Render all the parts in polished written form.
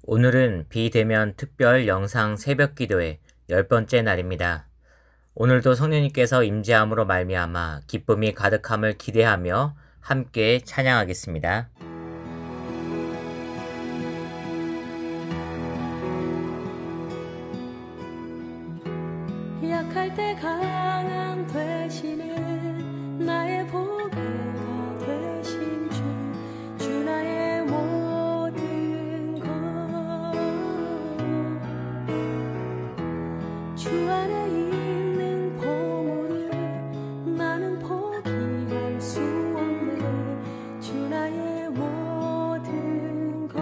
오늘은 비대면 특별 영상 새벽 기도의 10번째 날입니다. 오늘도 성령님께서 임재함으로 말미암아 기쁨이 가득함을 기대하며 함께 찬양하겠습니다. 약할 때 강한 되시는 나의 보배가 되신 주 나의 모든 것 주 안에 있는 보물을 나는 포기할 수 없네. 주 나의 모든 것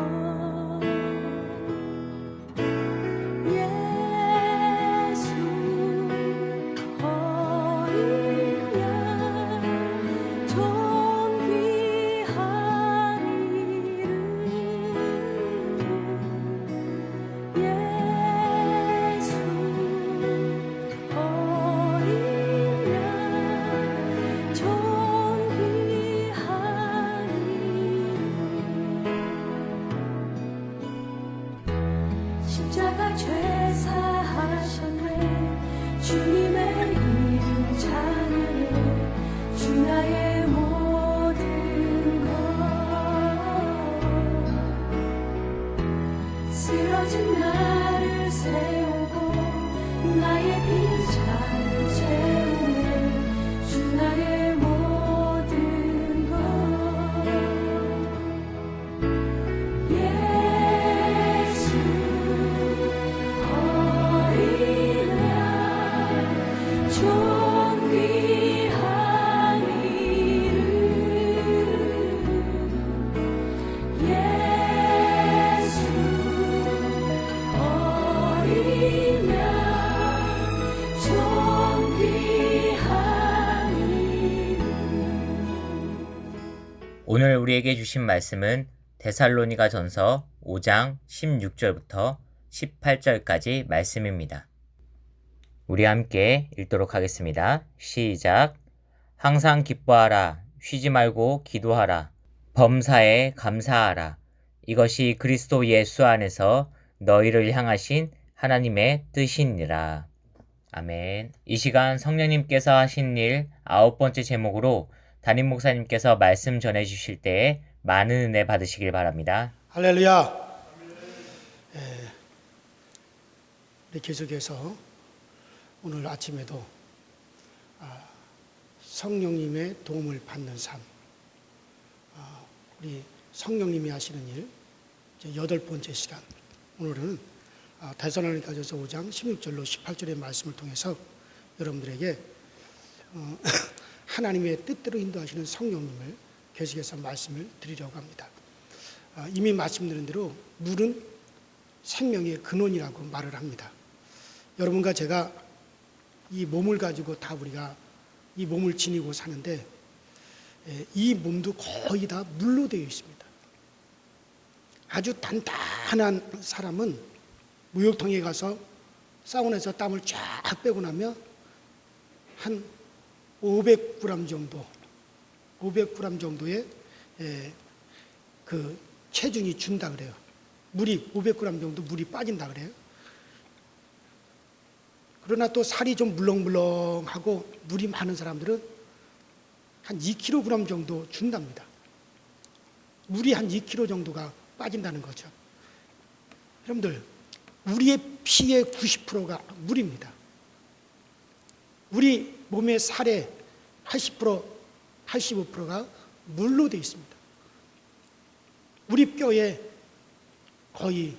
십자가 죄사하셨네. 주님의 이름 찬양해. 주 나의 모든 것 쓰러진 나를 세우고 나의 빈자를 채우네. 주 나의 모든 것 오늘 우리에게 주신 말씀은 데살로니가 전서 5장 16절부터 18절까지 말씀입니다. 우리 함께 읽도록 하겠습니다. 시작. 항상 기뻐하라. 쉬지 말고 기도하라. 범사에 감사하라. 이것이 그리스도 예수 안에서 너희를 향하신 하나님의 뜻이니라. 아멘. 이 시간 성령님께서 하신 일 9번째 제목으로 담임 목사님께서 말씀 전해주실 때에 많은 은혜 받으시길 바랍니다. 할렐루야. 우리 계속해서 오늘 아침에도 성령님의 도움을 받는 삶, 우리 성령님이 하시는 일 이제 8번째 시간. 오늘은 데살로니가전서 5장 16절로 18절의 말씀을 통해서 여러분들에게 하나님의 뜻대로 인도하시는 성령님을 계속해서 말씀을 드리려고 합니다. 이미 말씀드린 대로 물은 생명의 근원이라고 말을 합니다. 여러분과 제가 이 몸을 가지고 다 우리가 이 몸을 지니고 사는데 이 몸도 거의 다 물로 되어 있습니다. 아주 단단한 사람은 목욕탕에 가서 사우나에서 땀을 쫙 빼고 나면 한 500g 정도, 500g 정도의 그 체중이 준다 그래요. 물이 500g 정도 물이 빠진다 그래요. 그러나 또 살이 좀 물렁물렁하고 물이 많은 사람들은 한 2kg 정도 준답니다. 물이 한 2kg 정도가 빠진다는 거죠. 여러분들, 우리의 피의 90%가 물입니다. 우리 몸의 살의 80%, 85%가 물로 되어 있습니다. 우리 뼈에 거의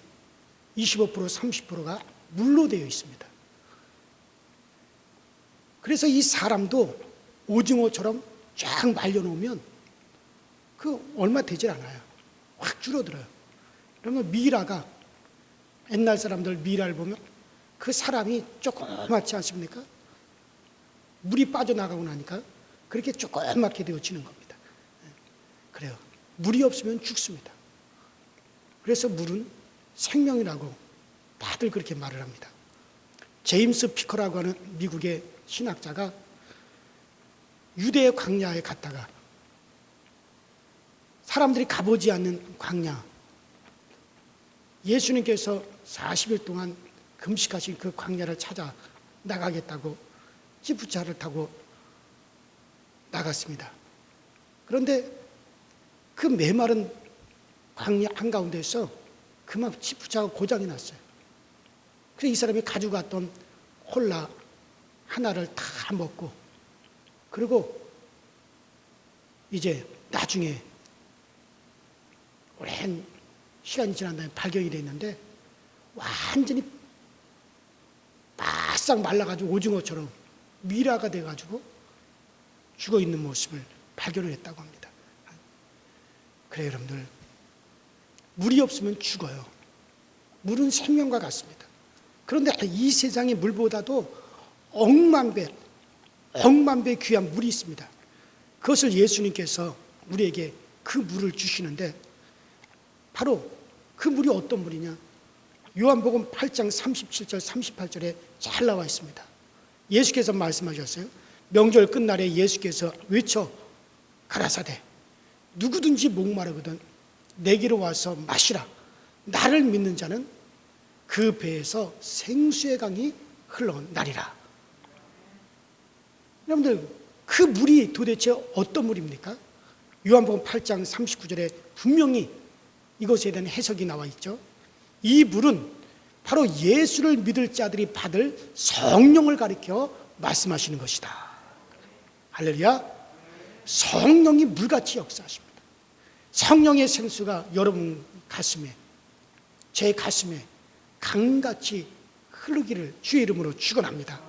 25%, 30%가 물로 되어 있습니다. 그래서 이 사람도 오징어처럼 쫙 말려놓으면 그 얼마 되질 않아요. 확 줄어들어요. 그러면 미라가 옛날 사람들 미라를 보면 그 사람이 조그맣지 않습니까? 물이 빠져나가고 나니까 그렇게 조그맣게 되어지는 겁니다. 그래요. 물이 없으면 죽습니다. 그래서 물은 생명이라고 다들 그렇게 말을 합니다. 제임스 피커라고 하는 미국의 신학자가 유대 광야에 갔다가 사람들이 가보지 않는 광야, 예수님께서 40일 동안 금식하신 그 광야를 찾아 나가겠다고 지푸차를 타고 나갔습니다. 그런데 그 메마른 광야 한가운데서 그만 지푸차가 고장이 났어요. 그래서 이 사람이 가지고 갔던 콜라 하나를 다 먹고, 그리고 이제 나중에 오랜 시간이 지난 다음에 발견이 됐는데 완전히 바싹 말라가지고 오징어처럼 미라가 돼가지고 죽어있는 모습을 발견을 했다고 합니다. 그래요, 여러분들. 물이 없으면 죽어요. 물은 생명과 같습니다. 그런데 이 세상의 물보다도 억만 배 귀한 물이 있습니다. 그것을 예수님께서 우리에게 그 물을 주시는데, 바로 그 물이 어떤 물이냐? 요한복음 8장 37절 38절에 잘 나와 있습니다. 예수께서 말씀하셨어요. 명절 끝날에 예수께서 외쳐 가라사대 누구든지 목마르거든 내게로 와서 마시라. 나를 믿는 자는 그 배에서 생수의 강이 흘러나리라. 여러분들, 그 물이 도대체 어떤 물입니까? 요한복음 8장 39절에 분명히 이것에 대한 해석이 나와 있죠. 이 물은 바로 예수를 믿을 자들이 받을 성령을 가리켜 말씀하시는 것이다. 할렐루야. 성령이 물같이 역사하십니다. 성령의 생수가 여러분 가슴에, 제 가슴에 강같이 흐르기를 주의 이름으로 축원합니다.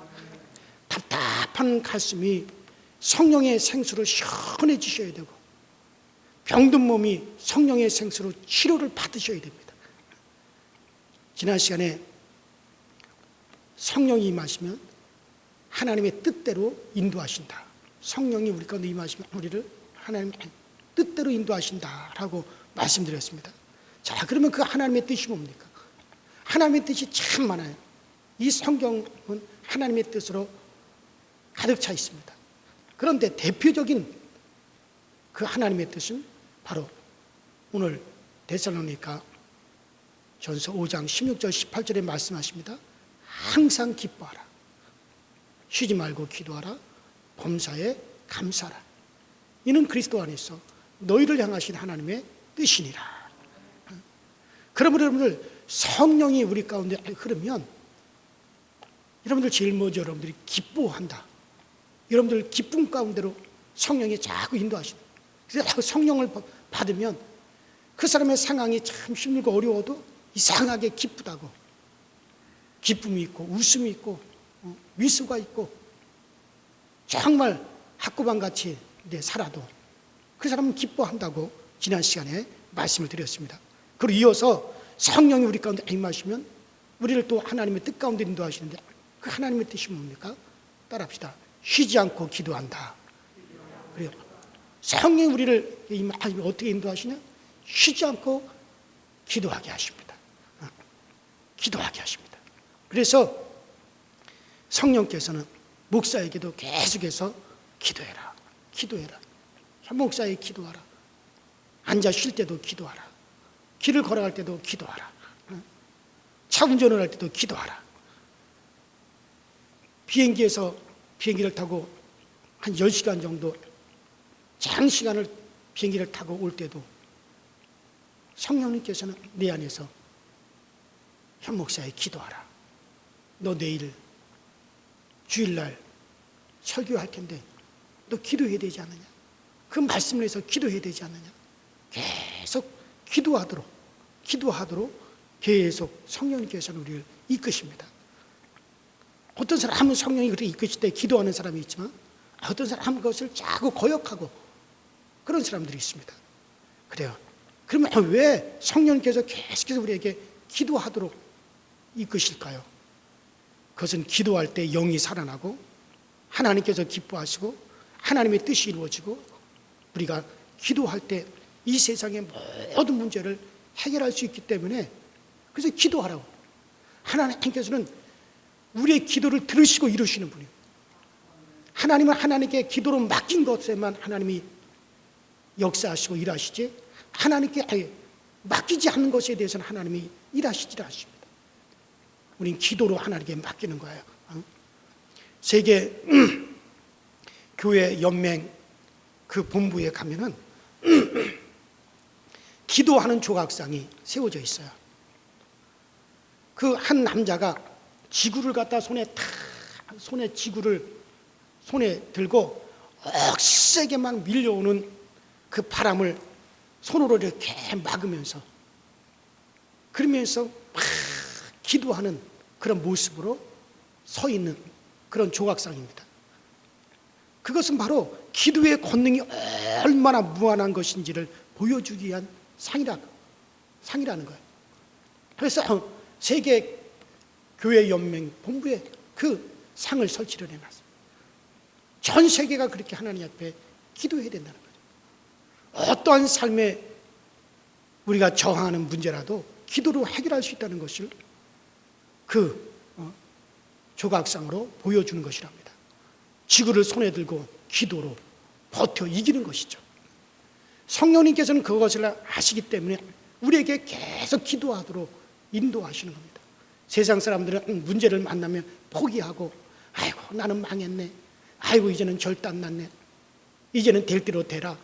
답답한 가슴이 성령의 생수로 시원해지셔야 되고, 병든 몸이 성령의 생수로 치료를 받으셔야 됩니다. 지난 시간에 성령이 임하시면 하나님의 뜻대로 인도하신다. 성령이 우리 가운데 임하시면 우리를 하나님의 뜻대로 인도하신다라고 말씀드렸습니다. 자, 그러면 그 하나님의 뜻이 뭡니까? 하나님의 뜻이 참 많아요. 이 성경은 하나님의 뜻으로 가득 차 있습니다. 그런데 대표적인 그 하나님의 뜻은 바로 오늘 데살로니가 전서 5장 16절 18절에 말씀하십니다. 항상 기뻐하라. 쉬지 말고 기도하라. 범사에 감사하라. 이는 그리스도 안에서 너희를 향하신 하나님의 뜻이니라. 그러므로 여러분들, 성령이 우리 가운데 흐르면 여러분들 제일 먼저 여러분들이 기뻐한다. 여러분들 기쁨 가운데로 성령이 자꾸 인도하신다. 그래서 성령을 받으면 그 사람의 상황이 참 힘들고 어려워도 이상하게 기쁘다고, 기쁨이 있고 웃음이 있고 위로가 있고 정말 학구방같이 살아도 그 사람은 기뻐한다고 지난 시간에 말씀을 드렸습니다. 그리고 이어서 성령이 우리 가운데 임하시면 우리를 또 하나님의 뜻 가운데 인도하시는데, 그 하나님의 뜻이 뭡니까? 따라합시다. 쉬지 않고 기도한다. 그래요. 성령이 우리를 어떻게 인도하시냐? 쉬지 않고 기도하게 하십니다. 기도하게 하십니다. 그래서 성령께서는 목사에게도 계속해서 기도해라. 기도해라. 목사에게 기도하라. 앉아 쉴 때도 기도하라. 길을 걸어갈 때도 기도하라. 차 운전을 할 때도 기도하라. 비행기에서 비행기를 타고 한 10시간 정도 장시간을 비행기를 타고 올 때도 성령님께서는 내 안에서 현 목사에 기도하라. 너 내일 주일날 설교할 텐데 너 기도해야 되지 않느냐? 그 말씀을 해서 기도해야 되지 않느냐? 계속 기도하도록 계속 성령님께서는 우리를 이끄십니다. 어떤 사람은 성령이 그렇게 이끄실 때 기도하는 사람이 있지만, 어떤 사람은 그것을 자꾸 거역하고 그런 사람들이 있습니다. 그래요. 그러면 왜 성령님께서 계속해서 우리에게 기도하도록 이끄실까요? 그것은 기도할 때 영이 살아나고 하나님께서 기뻐하시고 하나님의 뜻이 이루어지고, 우리가 기도할 때 이 세상의 모든 문제를 해결할 수 있기 때문에, 그래서 기도하라고. 하나님께서는 우리의 기도를 들으시고 이루시는 분이에요. 하나님은 하나님께 기도로 맡긴 것에만 하나님이 역사하시고 일하시지, 하나님께 맡기지 않는 것에 대해서는 하나님이 일하시질 않습니다. 우린 기도로 하나님께 맡기는 거예요. 세계 교회 연맹 그 본부에 가면은 기도하는 조각상이 세워져 있어요. 그 한 남자가 지구를 갖다 지구를 손에 들고 억세게 막 밀려오는 그 바람을 손으로 이렇게 막으면서 그러면서 막 기도하는 그런 모습으로 서 있는 그런 조각상입니다. 그것은 바로 기도의 권능이 얼마나 무한한 것인지를 보여주기 위한 상이라는 거예요. 그래서 세계 교회 연맹 본부에 그 상을 설치를 해놨어요. 전 세계가 그렇게 하나님 앞에 기도해야 된다는 거죠. 어떠한 삶에 우리가 저항하는 문제라도 기도로 해결할 수 있다는 것을 그 조각상으로 보여주는 것이랍니다. 지구를 손에 들고 기도로 버텨 이기는 것이죠. 성령님께서는 그것을 아시기 때문에 우리에게 계속 기도하도록 인도하시는 겁니다. 세상 사람들은 문제를 만나면 포기하고 아이고 나는 망했네, 아이고 이제는 절단 났네, 이제는 될 대로 되라.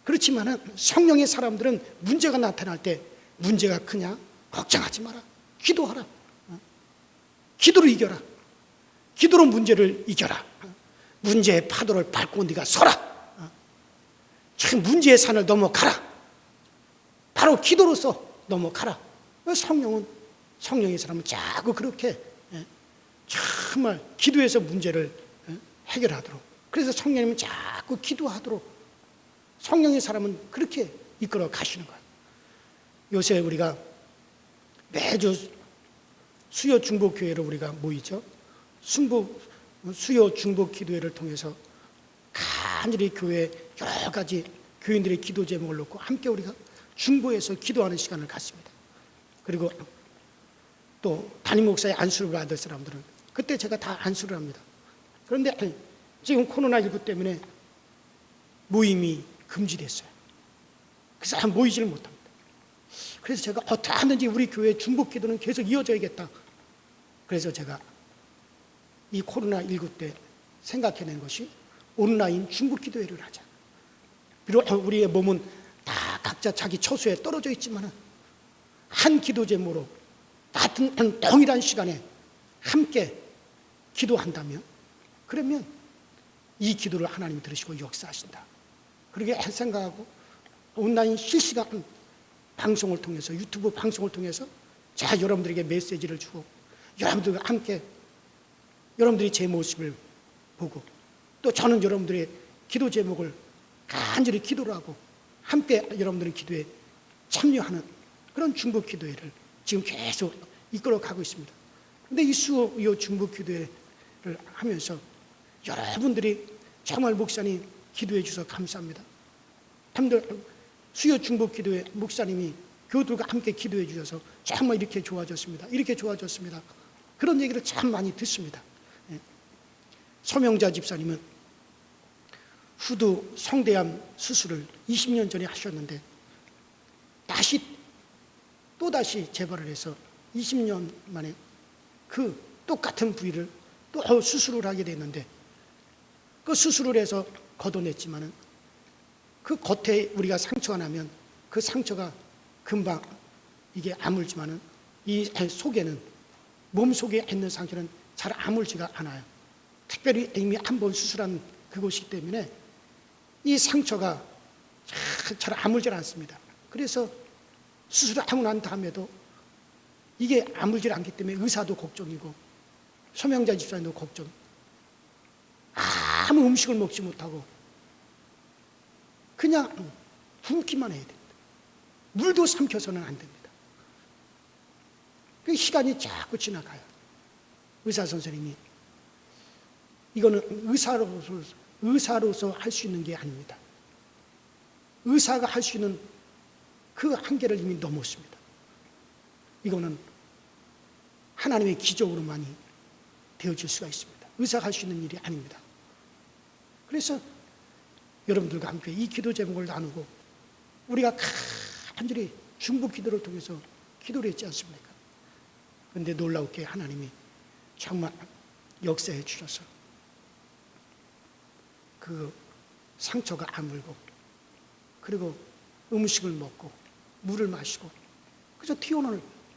그렇지만은 성령의 사람들은 문제가 나타날 때 문제가 크냐 걱정하지 마라, 기도하라, 기도로 이겨라, 기도로 문제를 이겨라, 문제의 파도를 밟고 네가 서라, 참 문제의 산을 넘어가라, 바로 기도로서 넘어가라. 성령의 사람은 자꾸 그렇게 정말 기도해서 문제를 해결하도록, 그래서 성령님은 자꾸 기도하도록 성령의 사람은 그렇게 이끌어 가시는 거예요. 요새 우리가 매주 수요 중보교회로 우리가 모이죠. 수요 중보 기도회를 통해서 간절히 교회 여러 가지 교인들의 기도 제목을 놓고 함께 우리가 중보해서 기도하는 시간을 갖습니다. 그리고 또 담임 목사의 안수를 받을 사람들은 그때 제가 다 안수를 합니다. 그런데 지금 코로나19 때문에 모임이 금지됐어요. 그래서 모이지를 못합니다. 그래서 제가 어떻게 하든지 우리 교회 중보 기도는 계속 이어져야겠다. 그래서 제가 이 코로나19 때 생각해낸 것이 온라인 중보 기도회를 하자. 비록 우리의 몸은 다 각자 자기 처소에 떨어져 있지만 한 기도 제목으로 같은 동일한 시간에 함께 기도한다면, 그러면 이 기도를 하나님이 들으시고 역사하신다. 그렇게 생각하고 온라인 실시간 방송을 통해서, 유튜브 방송을 통해서 제가 여러분들에게 메시지를 주고 여러분들과 함께 여러분들이 제 모습을 보고 또 저는 여러분들의 기도 제목을 간절히 기도를 하고 함께 여러분들의 기도에 참여하는 그런 중보 기도회를 지금 계속 이끌어 가고 있습니다. 그런데 이 수요 중보 기도회를 하면서 여러분들이 정말 목사님 기도해 주셔서 감사합니다. 수요 중보 기도회 목사님이 교우들과 함께 기도해 주셔서 정말 이렇게 좋아졌습니다, 이렇게 좋아졌습니다, 그런 얘기를 참 많이 듣습니다. 서명자 집사님은 후두 성대암 수술을 20년 전에 하셨는데 또다시 재발을 해서 20년 만에 그 똑같은 부위를 또 수술을 하게 됐는데, 그 수술을 해서 걷어냈지만은 그 겉에 우리가 상처가 나면 그 상처가 금방 이게 아물지만은 이 속에는, 몸 속에 있는 상처는 잘 아물지가 않아요. 특별히 이미 한 번 수술한 그곳이기 때문에 이 상처가 잘 아물질 않습니다. 그래서 수술을 하고 난 다음에도 이게 아물질 않기 때문에 의사도 걱정이고 서명자 집사님도 걱정, 아무 음식을 먹지 못하고 그냥 굶기만 해야 됩니다. 물도 삼켜서는 안 됩니다. 그 시간이 자꾸 지나가요. 의사 선생님이 이거는 의사로서 할 수 있는 게 아닙니다. 의사가 할 수 있는 그 한계를 이미 넘었습니다. 이거는 하나님의 기적으로만이 되어질 수가 있습니다. 의사가 할 수 있는 일이 아닙니다. 그래서 여러분들과 함께 이 기도 제목을 나누고 우리가 간절히 중보 기도를 통해서 기도를 했지 않습니까? 그런데 놀라웠게 하나님이 정말 역사해 주셔서 그 상처가 아물고, 그리고 음식을 먹고 물을 마시고 그래서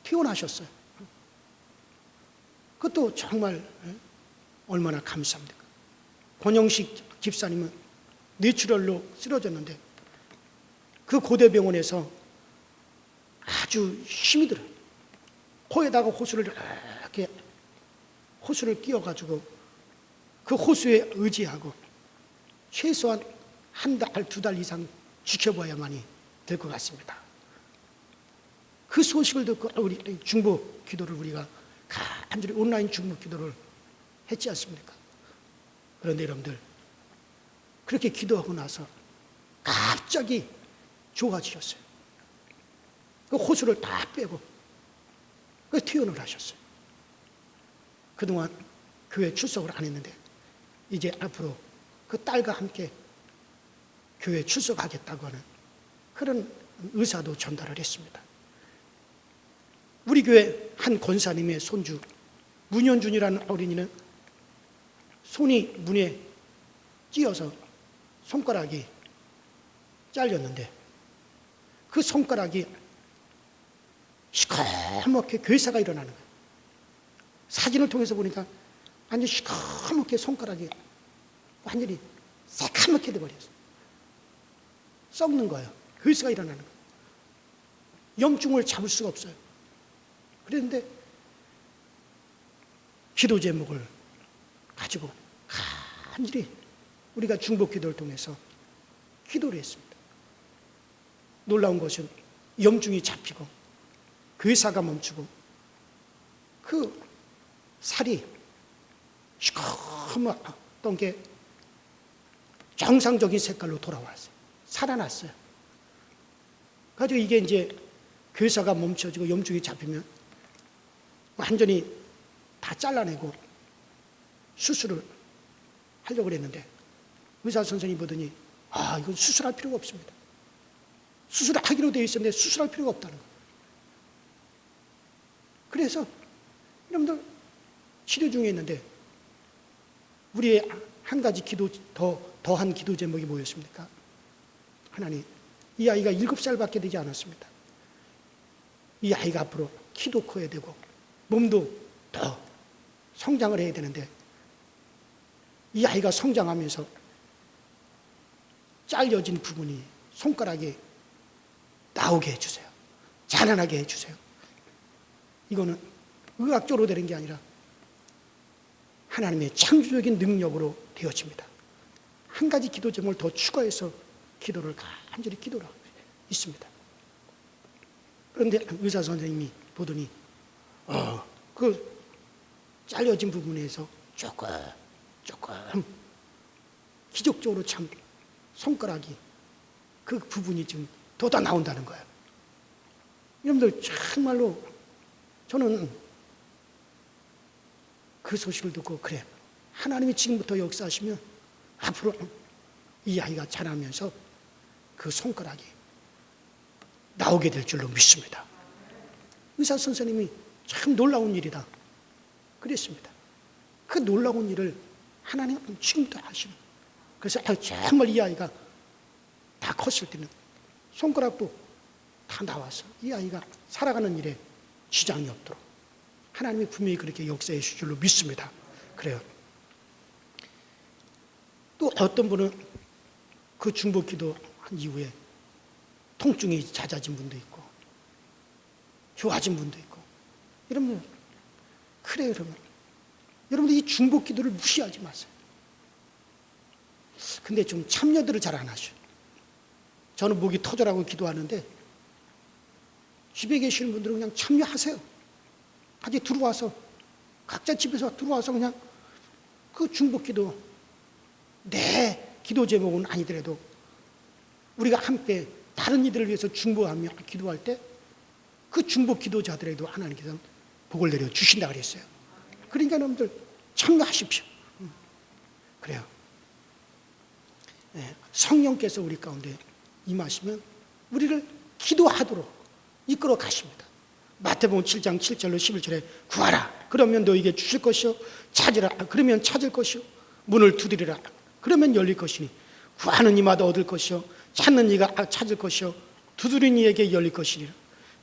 퇴원하셨어요. 그것도 정말 얼마나 감사합니까? 권영식 집사님은 뇌출혈로 쓰러졌는데 그 고대병원에서 아주 힘이 들어요. 코에다가 호수를 이렇게 호수를 끼워가지고 그 호수에 의지하고 최소한 한 달, 두 달 이상 지켜봐야만이 될 것 같습니다. 그 소식을 듣고 우리 중보 기도를 우리가 간절히 온라인 중보 기도를 했지 않습니까? 그런데 여러분들, 그렇게 기도하고 나서 갑자기 좋아지셨어요. 그 호수를 다 빼고 그 퇴원을 하셨어요. 그동안 교회 출석을 안 했는데 이제 앞으로 그 딸과 함께 교회 출석하겠다고 하는 그런 의사도 전달을 했습니다. 우리 교회 한 권사님의 손주 문현준이라는 어린이는 손이 문에 찧어서 손가락이 잘렸는데 그 손가락이 시커멓게 괴사가 일어나는 거예요. 사진을 통해서 보니까 완전히 시커멓게 손가락이 완전히 새카맣게 돼버렸어요. 썩는 거예요. 괴사가 일어나는 거예요. 염증을 잡을 수가 없어요. 그런데 기도 제목을 가지고 간절히 우리가 중보 기도를 통해서 기도를 했습니다. 놀라운 것은 염증이 잡히고 괴사가 멈추고 그 살이 시커멓던 게 정상적인 색깔로 돌아왔어요. 살아났어요. 가지고 이게 이제 괴사가 멈춰지고 염증이 잡히면 완전히 다 잘라내고 수술을 하려고 했는데 의사 선생님이 보더니 이건 수술할 필요가 없습니다. 수술하기로 되어 있었는데 수술할 필요가 없다는 거예요. 그래서 여러분들 치료 중에 있는데 우리의 한 가지 기도 더한 기도 제목이 뭐였습니까? 하나님, 이 아이가 7살밖에 되지 않았습니다. 이 아이가 앞으로 키도 커야 되고 몸도 더 성장을 해야 되는데 이 아이가 성장하면서 잘려진 부분이 손가락에 나오게 해주세요. 자라나게 해주세요. 이거는 의학적으로 되는 게 아니라 하나님의 창조적인 능력으로 되어집니다. 한 가지 기도 제목을 더 추가해서 기도를 간절히 기도를 하고 있습니다. 그런데 의사 선생님이 보더니 그 잘려진 부분에서 조금 기적적으로 참 손가락이 그 부분이 지금 돋아 나온다는 거예요. 여러분들 정말로 저는 그 소식을 듣고 그래, 하나님이 지금부터 역사하시면 앞으로 이 아이가 자라면서 그 손가락이 나오게 될 줄로 믿습니다. 의사 선생님이 참 놀라운 일이다 그랬습니다. 그 놀라운 일을 하나님은 지금부터 하시는. 그래서 정말 이 아이가 다 컸을 때는 손가락도 다 나와서 이 아이가 살아가는 일에 지장이 없도록 하나님이 분명히 그렇게 역사해 주실 줄로 믿습니다. 그래요. 또 어떤 분은 그 중보 기도한 이후에 통증이 잦아진 분도 있고 좋아진 분도 있고. 여러분, 그래요. 여러분들 이 중보 기도를 무시하지 마세요. 근데 좀 참여들을 잘 안 하셔요. 저는 목이 터져라고 기도하는데 집에 계시는 분들은 그냥 참여하세요. 같이 들어와서 각자 집에서 들어와서 그냥 그 중보 기도, 내 기도 제목은 아니더라도 우리가 함께 다른 이들을 위해서 중보하며 기도할 때 그 중보 기도자들에도 하나님께서 복을 내려 주신다 그랬어요. 그러니까 여러분들 참여하십시오. 그래요. 네, 성령께서 우리 가운데 임하시면 우리를 기도하도록 이끌어 가십니다. 마태복음 7장 7절로 11절에 구하라 그러면 너에게 주실 것이요 찾으라 그러면 찾을 것이요 문을 두드리라 그러면 열릴 것이니 구하는 이마다 얻을 것이요 찾는 이가 찾을 것이요 두드리는 이에게 열릴 것이니라.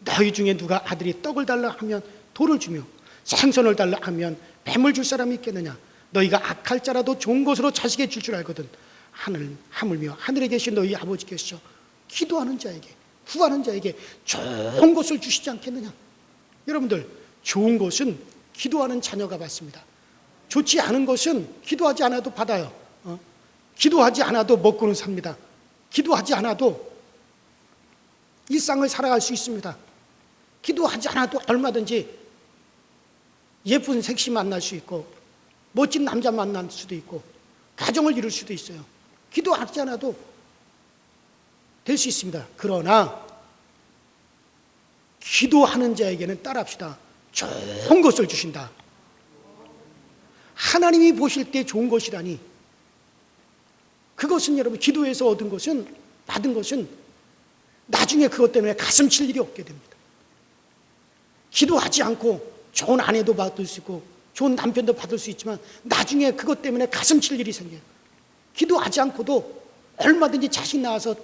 너희 중에 누가 아들이 떡을 달라 하면 돌을 주며 생선을 달라 하면 뱀을 줄 사람이 있겠느냐. 너희가 악할 자라도 좋은 것으로 자식에게 줄 줄 알거든 하물며 하늘에 계신 너희 아버지께서 기도하는 자에게 구하는 자에게 좋은 것을 주시지 않겠느냐. 여러분들 좋은 것은 기도하는 자녀가 받습니다. 좋지 않은 것은 기도하지 않아도 받아요. 기도하지 않아도 먹고는 삽니다. 기도하지 않아도 일상을 살아갈 수 있습니다. 기도하지 않아도 얼마든지 예쁜 섹시 만날 수 있고 멋진 남자 만날 수도 있고 가정을 이룰 수도 있어요. 기도하지 않아도 될 수 있습니다. 그러나 기도하는 자에게는 따라합시다. 좋은 것을 주신다. 하나님이 보실 때 좋은 것이라니 그것은 여러분 기도에서 얻은 것은 받은 것은 나중에 그것 때문에 가슴 칠 일이 없게 됩니다. 기도하지 않고 좋은 아내도 받을 수 있고 좋은 남편도 받을 수 있지만 나중에 그것 때문에 가슴 칠 일이 생겨요. 기도하지 않고도 얼마든지 자식 낳아서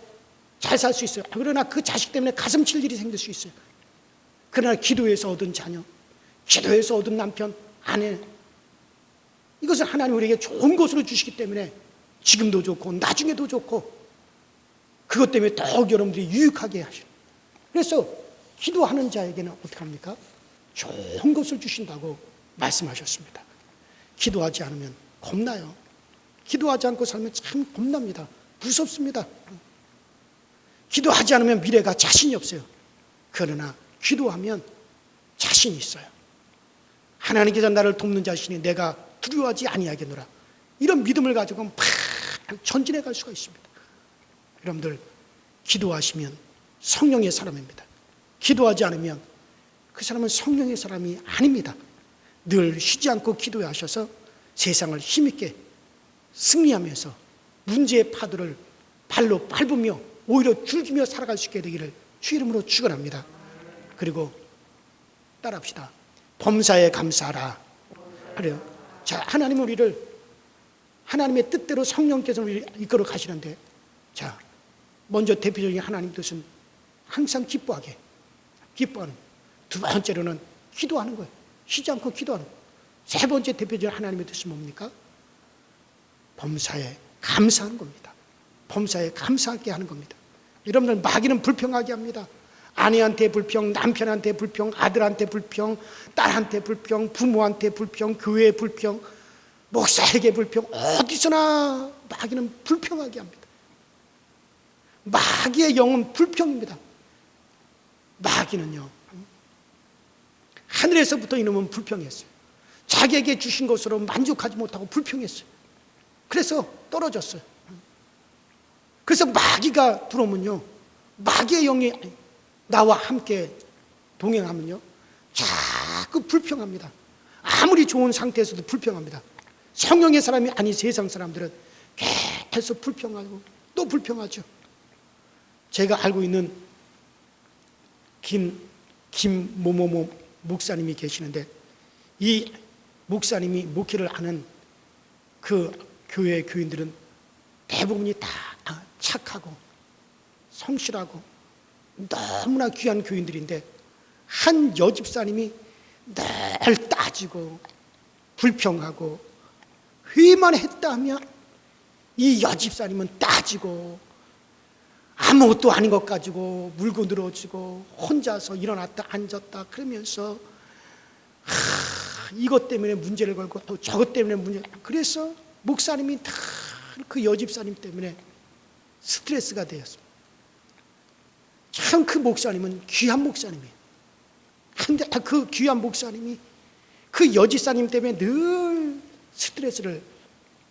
잘 살 수 있어요. 그러나 그 자식 때문에 가슴 칠 일이 생길 수 있어요. 그러나 기도에서 얻은 자녀, 기도에서 얻은 남편, 아내, 이것은 하나님 우리에게 좋은 것으로 주시기 때문에 지금도 좋고 나중에도 좋고 그것 때문에 더욱 여러분들이 유익하게 하시는. 그래서 기도하는 자에게는 어떻게 합니까? 좋은 것을 주신다고 말씀하셨습니다. 기도하지 않으면 겁나요. 기도하지 않고 살면 참 겁납니다. 무섭습니다. 기도하지 않으면 미래가 자신이 없어요. 그러나 기도하면 자신이 있어요. 하나님께서 나를 돕는 자신이 내가 두려워하지 아니하겠노라. 이런 믿음을 가지고 막 전진해 갈 수가 있습니다. 여러분들 기도하시면 성령의 사람입니다. 기도하지 않으면 그 사람은 성령의 사람이 아닙니다. 늘 쉬지 않고 기도하셔서 세상을 힘있게 승리하면서 문제의 파도를 발로 밟으며 오히려 즐기며 살아갈 수 있게 되기를 주 이름으로 축원합니다. 그리고 따라합시다. 범사에 감사하라. 그래요. 자, 하나님은 우리를 하나님의 뜻대로 성령께서 우리를 이끌어 가시는데, 자, 먼저 대표적인 하나님 뜻은 항상 기뻐하게, 기뻐하는. 두 번째로는 기도하는 거예요. 쉬지 않고 기도하는 거예요. 세 번째 대표적인 하나님의 뜻은 뭡니까? 범사에 감사하는 겁니다. 범사에 감사하게 하는 겁니다. 여러분들 마귀는 불평하게 합니다. 아내한테 불평, 남편한테 불평, 아들한테 불평, 딸한테 불평, 부모한테 불평, 교회에 불평, 목사에게 불평, 어디서나 마귀는 불평하게 합니다. 마귀의 영은 불평입니다. 마귀는요, 하늘에서부터 이놈은 불평했어요. 자기에게 주신 것으로 만족하지 못하고 불평했어요. 그래서 떨어졌어요. 그래서 마귀가 들어오면요, 마귀의 영이 나와 함께 동행하면요, 자꾸 불평합니다. 아무리 좋은 상태에서도 불평합니다. 성령의 사람이 아닌 세상 사람들은 계속 불평하고 또 불평하죠. 제가 알고 있는 김모모모 목사님이 계시는데, 이 목사님이 목회를 하는 그 교회의 교인들은 대부분이 다 착하고 성실하고 너무나 귀한 교인들인데, 한 여집사님이 늘 따지고 불평하고 회의만 했다 하면 이 여집사님은 따지고 아무것도 아닌 것 가지고 물고 늘어지고 혼자서 일어났다 앉았다 그러면서 이것 때문에 문제를 걸고 또 저것 때문에 문제. 그래서 목사님이 다 그 여집사님 때문에 스트레스가 되었습니다. 참 그 목사님은 귀한 목사님이에요. 근데 그 귀한 목사님이 그 여집사님 때문에 늘 스트레스를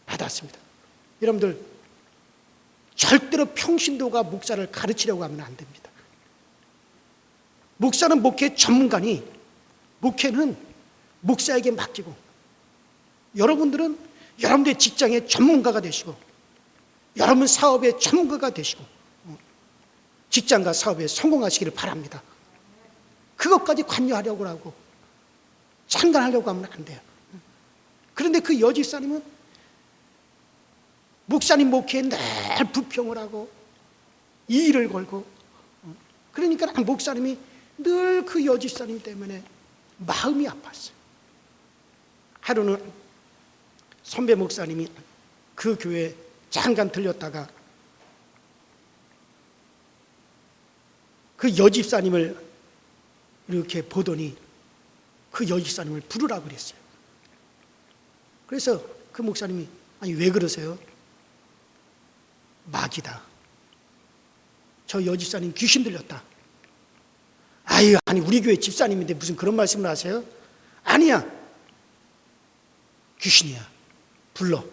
받았습니다. 여러분들 절대로 평신도가 목사를 가르치려고 하면 안 됩니다. 목사는 목회 전문가니 목회는 목사에게 맡기고, 여러분들은 여러분들의 직장의 전문가가 되시고, 여러분 사업의 전문가가 되시고, 직장과 사업에 성공하시기를 바랍니다. 그것까지 관여하려고 하고 참관하려고 하면 안 돼요. 그런데 그 여집사님은 목사님 목회에 늘 불평을 하고 이의를 걸고, 그러니까 목사님이 늘 그 여집사님 때문에 마음이 아팠어요. 하루는 선배 목사님이 그 교회에 잠깐 들렸다가 그 여집사님을 이렇게 보더니 그 여집사님을 부르라고 그랬어요. 그래서 그 목사님이 아니 왜 그러세요? 마귀다. 저 여집사님 귀신 들렸다. 아유, 아니 우리 교회 집사님인데 무슨 그런 말씀을 하세요? 아니야. 귀신이야. 불러.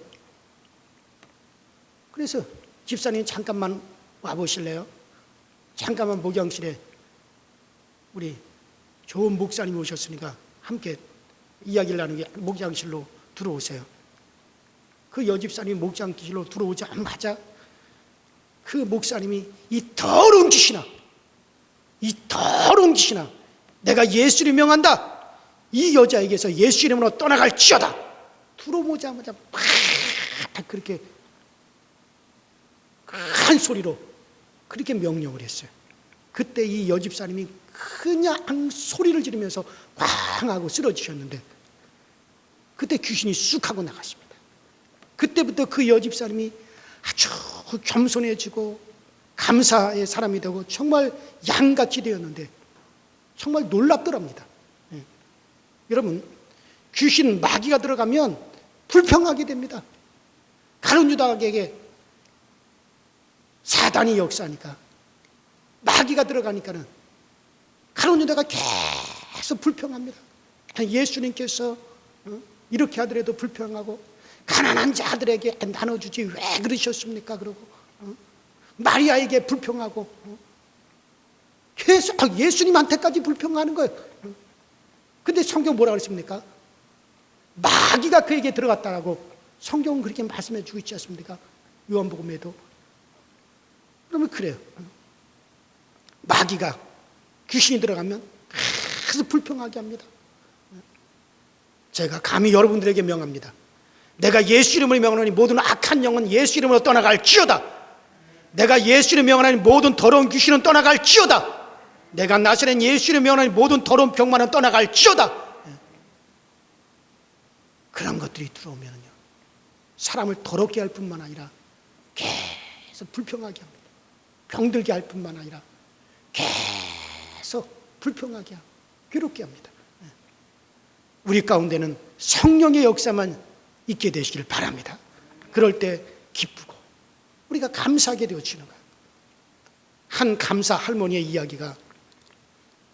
그래서 집사님 잠깐만 와보실래요? 잠깐만 목양실에 우리 좋은 목사님이 오셨으니까 함께 이야기를 나누게 목양실로 들어오세요. 그 여집사님이 목양실로 들어오자마자 그 목사님이 이 더러운 귀신아, 내가 예수 이름 명한다. 이 여자에게서 예수 이름으로 떠나갈지어다. 들어오자마자 막 그렇게 큰 소리로 그렇게 명령을 했어요. 그때 이 여집사님이 그냥 소리를 지르면서 꽝 하고 쓰러지셨는데 그때 귀신이 쑥 하고 나갔습니다. 그때부터 그 여집사님이 아주 겸손해지고 감사의 사람이 되고 정말 양같이 되었는데 정말 놀랍더랍니다. 여러분, 귀신 마귀가 들어가면 불평하게 됩니다. 가룟 유다에게 사단이 역사하니까 마귀가 들어가니까는 가룟 유다가 계속 불평합니다. 예수님께서 이렇게 하더라도 불평하고 가난한 자들에게 나눠주지 왜 그러셨습니까? 그러고 마리아에게 불평하고 계속 예수님한테까지 불평하는 거예요. 근데 성경 뭐라고 그랬습니까? 마귀가 그에게 들어갔다라고 성경은 그렇게 말씀해 주고 있지 않습니까? 요한복음에도. 그러면 그래요. 마귀가 귀신이 들어가면 계속 불평하게 합니다. 제가 감히 여러분들에게 명합니다. 내가 예수 이름을 명하노니 모든 악한 영은 예수 이름으로 떠나갈지어다. 내가 예수 이름을 명하노니 모든 더러운 귀신은 떠나갈지어다. 내가 나사렛 예수 이름을 명하노니 모든 더러운 병만은 떠나갈지어다. 그런 것들이 들어오면요, 사람을 더럽게 할 뿐만 아니라 계속 불평하게 합니다. 병들게 할 뿐만 아니라 계속 불평하게 하고 괴롭게 합니다. 우리 가운데는 성령의 역사만 있게 되시길 바랍니다. 그럴 때 기쁘고 우리가 감사하게 되어지는 거예요. 한 감사 할머니의 이야기가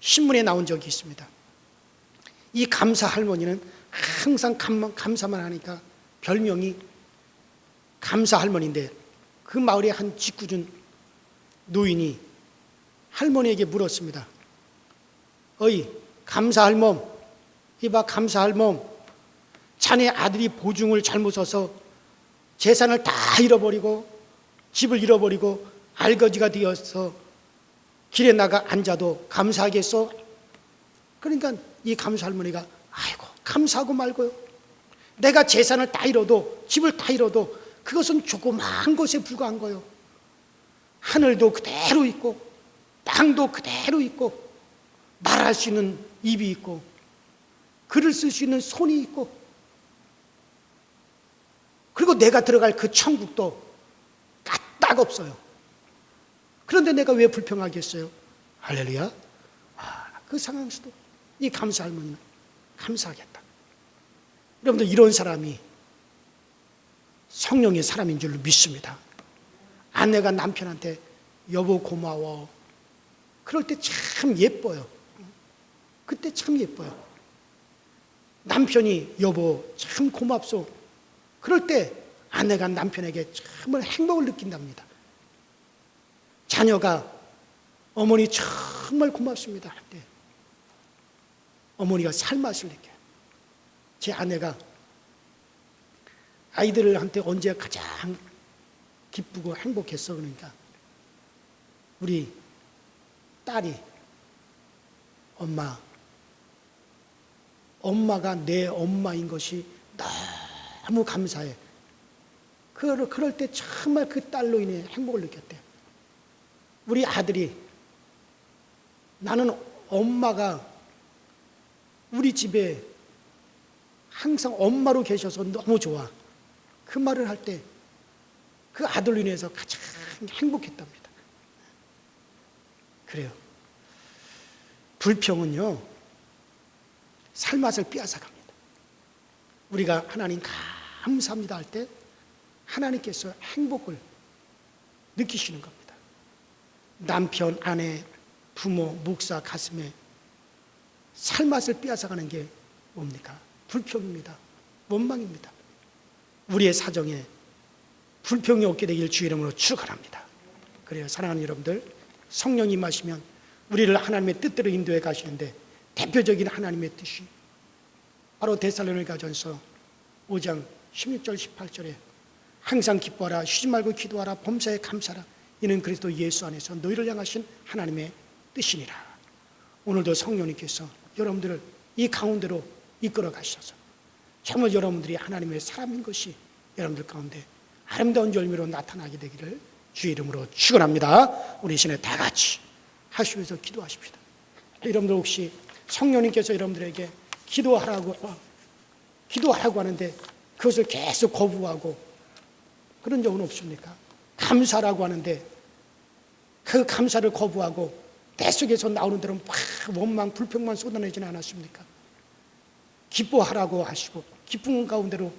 신문에 나온 적이 있습니다. 이 감사 할머니는 항상 감사만 하니까 별명이 감사 할머니인데, 그 마을의 한 짓궂은 노인이 할머니에게 물었습니다. 어이 감사 할멈, 이봐 감사 할멈, 자네 아들이 보증을 잘못 써서 재산을 다 잃어버리고 집을 잃어버리고 알거지가 되어서 길에 나가 앉아도 감사하겠소? 그러니까 이 감사 할머니가 아이고 감사하고 말고요. 내가 재산을 다 잃어도 집을 다 잃어도 그것은 조그마한 것에 불과한 거요. 하늘도 그대로 있고 땅도 그대로 있고 말할 수 있는 입이 있고 글을 쓸 수 있는 손이 있고, 그리고 내가 들어갈 그 천국도 까딱 없어요. 그런데 내가 왜 불평하겠어요? 할렐루야. 그 상황에서도 이 감사 할머니는 감사하겠다. 여러분들, 이런 사람이 성령의 사람인 줄로 믿습니다. 아내가 남편한테 여보 고마워, 그럴 때 참 예뻐요. 그때 참 예뻐요. 남편이 여보 참 고맙소, 그럴 때 아내가 남편에게 정말 행복을 느낀답니다. 자녀가 어머니 정말 고맙습니다 할 때 어머니가 살맛을 느껴요. 제 아내가 아이들한테 언제 가장 기쁘고 행복했어? 그러니까 우리 딸이 엄마가 내 엄마인 것이 너무 감사해. 그럴 때 정말 그 딸로 인해 행복을 느꼈대요. 우리 아들이 나는 엄마가 우리 집에 항상 엄마로 계셔서 너무 좋아. 그 말을 할 때 그 아들로 인해서 가장 행복했답니다. 그래요. 불평은요, 살맛을 빼앗아갑니다. 우리가 하나님 감사합니다 할 때 하나님께서 행복을 느끼시는 겁니다. 남편, 아내, 부모, 목사 가슴에 살맛을 빼앗아가는 게 뭡니까? 불평입니다. 원망입니다. 우리의 사정에 불평이 없게 되길 주 이름으로 축원합니다. 그래요. 사랑하는 여러분들, 성령이 임하시면 우리를 하나님의 뜻대로 인도해 가시는데 대표적인 하나님의 뜻이 바로 데살로니가전서 5장 16절 18절에 항상 기뻐하라, 쉬지 말고 기도하라, 범사에 감사하라, 이는 그리스도 예수 안에서 너희를 향하신 하나님의 뜻이니라. 오늘도 성령님께서 여러분들을 이 가운데로 이끌어 가셔서 정말 여러분들이 하나님의 사람인 것이 여러분들 가운데 아름다운 열매로 나타나게 되기를 주의 이름으로 축원합니다. 우리 이 시간에 다 같이 하시면서 기도하십시다. 여러분들 혹시 성령님께서 여러분들에게 기도하라고 하는데 그것을 계속 거부하고 그런 적은 없습니까? 감사라고 하는데 그 감사를 거부하고 내 속에서 나오는 대로 막 원망, 불평만 쏟아내지는 않았습니까? 기뻐하라고 하시고 기쁜 가운데로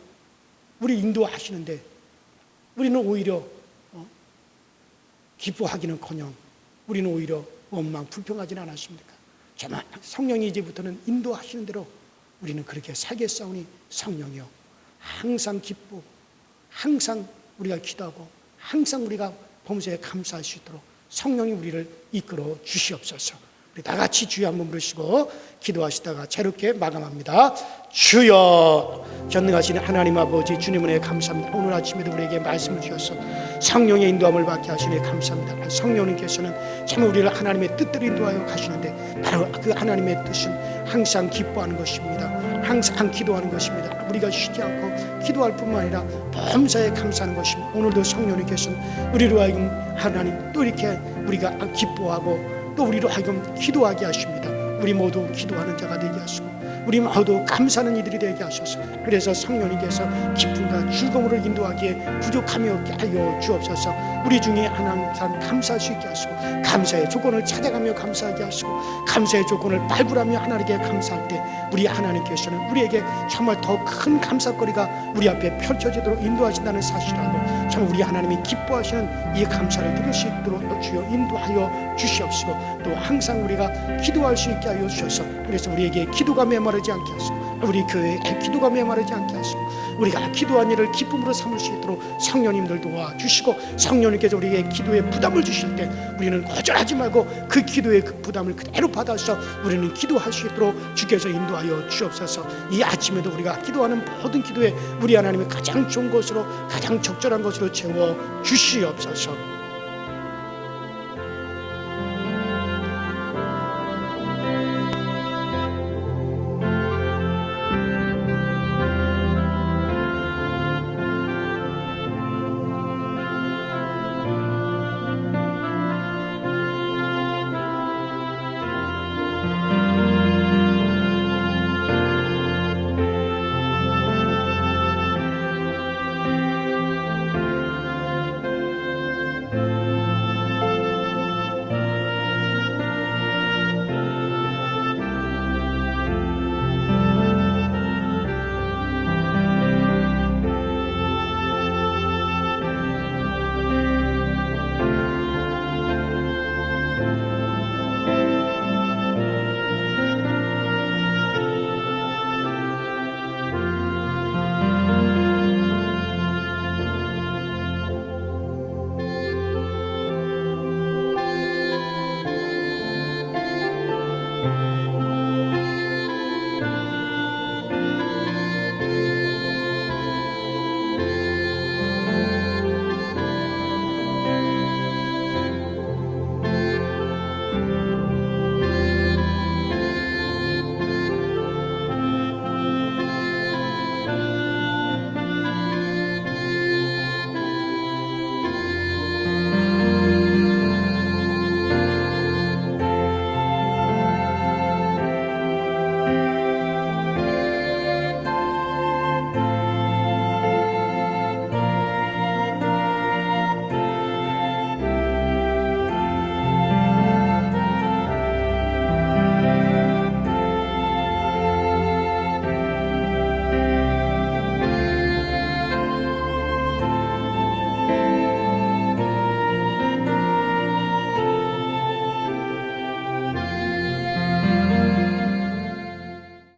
우리 인도하시는데 우리는 오히려 기뻐하기는커녕 우리는 오히려 원망, 불평하지는 않았습니까? 정말 성령이 이제부터는 인도하시는 대로 우리는 그렇게 살겠사오니 성령이여 항상 기뻐, 항상 우리가 기도하고 항상 우리가 범사에 감사할 수 있도록 성령이 우리를 이끌어 주시옵소서. 우리 다 같이 주여 한번 부르시고 기도하시다가 자유롭게 마감합니다. 주여, 전능하신 하나님 아버지, 주님 은혜 감사합니다. 오늘 아침에도 우리에게 말씀을 주셔서 성령의 인도함을 받게 하시니 감사합니다. 성령님께서는 참 우리를 하나님의 뜻대로 인도하여 가시는데 바로 그 하나님의 뜻은 항상 기뻐하는 것입니다. 항상 기도하는 것입니다. 우리가 쉬지 않고 기도할 뿐만 아니라 범사에 감사하는 것입니다. 오늘도 성령님께서는 우리로 하여금 하나님 또 이렇게 우리가 기뻐하고 또 우리로 하여금 기도하게 하십니다. 우리 모두 기도하는 자가 되게 하시고 우리 모두 감사하는 이들이 되게 하소서. 그래서 성령님께서 기쁨과 즐거움으로 인도하기에 부족함이 없게 하여 주옵소서. 우리 중에 항상 감사할 수 있게 하시고 감사의 조건을 찾아가며 감사하게 하시고 감사의 조건을 발굴하며 하나님께 감사할 때 우리 하나님께서는 우리에게 정말 더 큰 감사거리가 우리 앞에 펼쳐지도록 인도하신다는 사실하고 참 우리 하나님이 기뻐하시는 이 감사를 드릴 수 있도록 주여 인도하여 주시옵시고 또 항상 우리가 기도할 수 있게 하여 주셔서 그래서 우리에게 기도가 메마르지 않게 하시고 우리 교회에 기도가 메마르지 않게 하시고 우리가 기도한 일을 기쁨으로 삼을 수 있도록 성령님들 도와주시고 성령님께서 우리에게 기도의 부담을 주실 때 우리는 거절하지 말고 그 기도의 그 부담을 그대로 받아서 우리는 기도할 수 있도록 주께서 인도하여 주옵소서. 이 아침에도 우리가 기도하는 모든 기도에 우리 하나님의 가장 좋은 것으로 가장 적절한 것으로 채워 주시옵소서.